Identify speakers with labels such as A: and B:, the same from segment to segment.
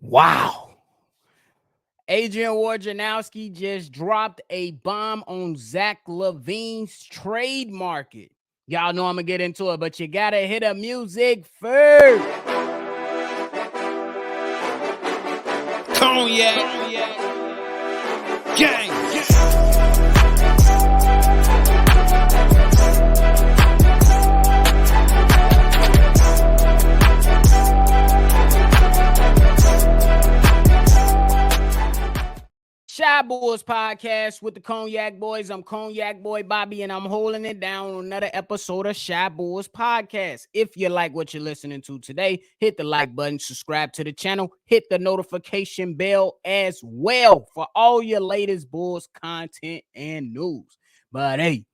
A: Wow. Adrian Wojnarowski just dropped a bomb on Zach LaVine's trade market. Y'all know I'm going to get into it, but you got to hit the music first.
B: Cognac. Gang.
A: Shy Boys Podcast with the Cognac Boys. I'm Cognac Boy Bobby, and I'm holding it down on another episode of Shy Boys Podcast. If you like what you're listening to today, hit the like button, subscribe to the channel, hit the notification bell as well for all your latest Bulls content and news. But hey,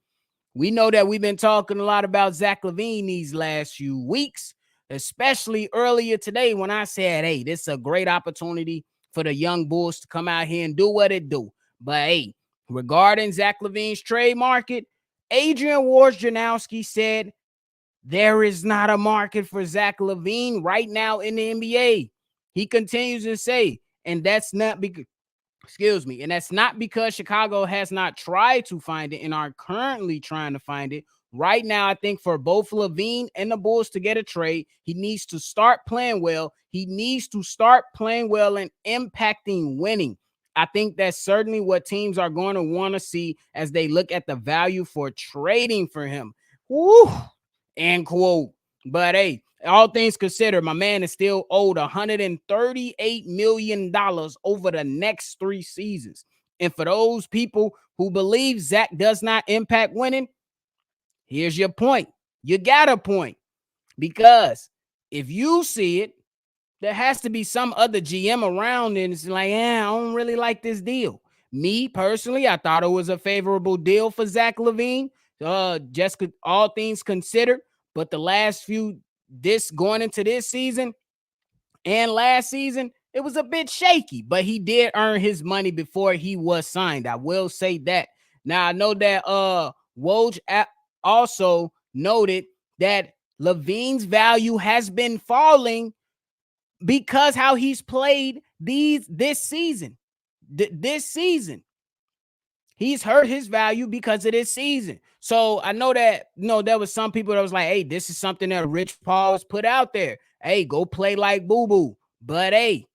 A: we know that we've been talking a lot about Zach LaVine these last few weeks, especially earlier today when I said, hey, this is a great opportunity for the young Bulls to come out here and do what it do. But hey, regarding Zach LaVine's trade market, Adrian Wojnarowski said there is not a market for Zach LaVine right now in the NBA. He continues to say, and that's not because, and that's not because Chicago has not tried to find it and are currently trying to find it. Right now, I think for both LaVine and the Bulls to get a trade, he needs to start playing well. He needs to start playing well and impacting winning. I think that's certainly what teams are going to want to see as they look at the value for trading for him. Woo! End quote. But hey, all things considered, my man is still owed $138 million over the next 3 seasons. And for those people who believe Zach does not impact winning, here's your point. You got a point. Because if you see it, there has to be some other GM around and it's like, I don't really like this deal. Me personally, I thought it was a favorable deal for Zach LaVine, just all things considered. But the last few, going into this season and last season, it was a bit shaky. But he did earn his money before he was signed. I will say that. Now, I know that Woj also noted that LaVine's value has been falling because how he's played this season. This season, he's hurt his value because of this season. So I know that there was some people that was like, "Hey, this is something that Rich Paul has put out there. Hey, go play like Boo Boo." But hey,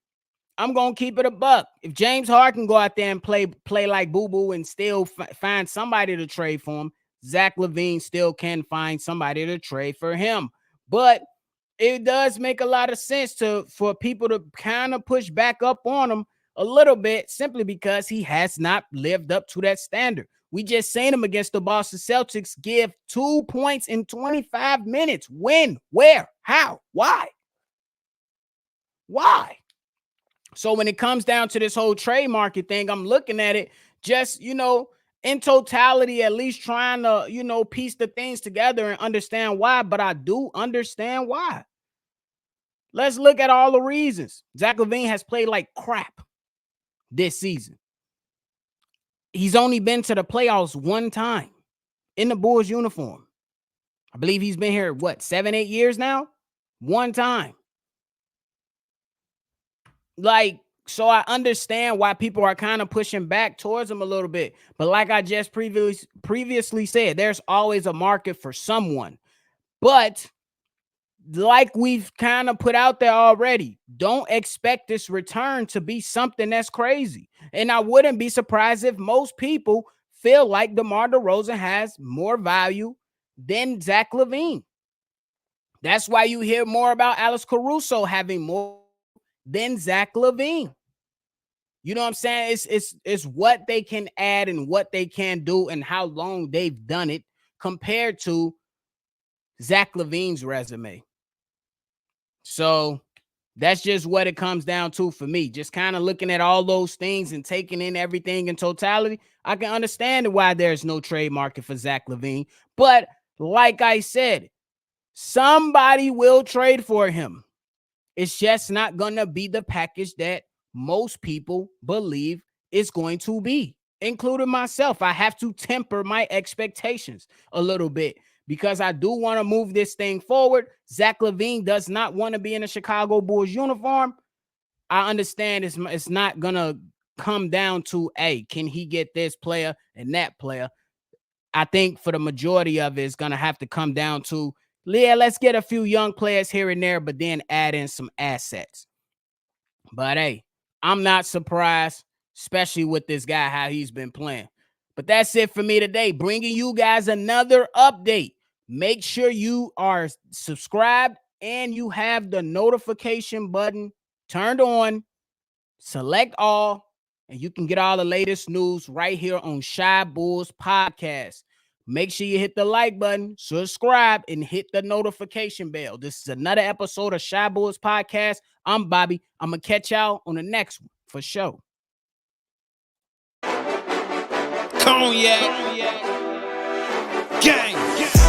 A: I'm gonna keep it a buck. If James Harden can go out there and play like Boo Boo and still find somebody to trade for him, Zach LaVine still can find somebody to trade for him. But it does make a lot of sense for people to kind of push back up on him a little bit simply because he has not lived up to that standard. We just seen him against the Boston Celtics give 2 points in 25 minutes. When? Where? How? Why? Why? So when it comes down to this whole trade market thing, I'm looking at it just, in totality, at least trying to, piece the things together and understand why. But I do understand why. Let's look at all the reasons. Zach LaVine has played like crap this season. He's only been to the playoffs one time in the Bulls uniform. I believe he's been here, 7-8 years now? One time. So I understand why people are kind of pushing back towards him a little bit. But like I just previously said, there's always a market for someone. But like we've kind of put out there already, don't expect this return to be something that's crazy. And I wouldn't be surprised if most people feel like DeMar DeRozan has more value than Zach LaVine. That's why you hear more about Alex Caruso having more than Zach LaVine. You know what I'm saying? It's what they can add and what they can do and how long they've done it compared to Zach LaVine's resume. So that's just what it comes down to for me. Just kind of looking at all those things and taking in everything in totality, I can understand why there's no trade market for Zach LaVine. But like I said, somebody will trade for him. It's just not going to be the package that most people believe it's going to be, including myself. I have to temper my expectations a little bit because I do want to move this thing forward. Zach LaVine does not want to be in a Chicago Bulls uniform. I understand it's not gonna come down to, hey, can he get this player and that player? I think for the majority of it, it's gonna have to come down to, yeah, let's get a few young players here and there, but then add in some assets. But hey, I'm not surprised, especially with this guy, how he's been playing. But that's it for me today, bringing you guys another update. Make sure you are subscribed and you have the notification button turned on. Select all, and you can get all the latest news right here on Shy Bulls Podcast. Make sure you hit the like button, subscribe, and hit the notification bell. This is another episode of Shy Bulls Podcast. I'm Bobby. I'm going to catch y'all on the next one for sure.
B: Cognac. Gang.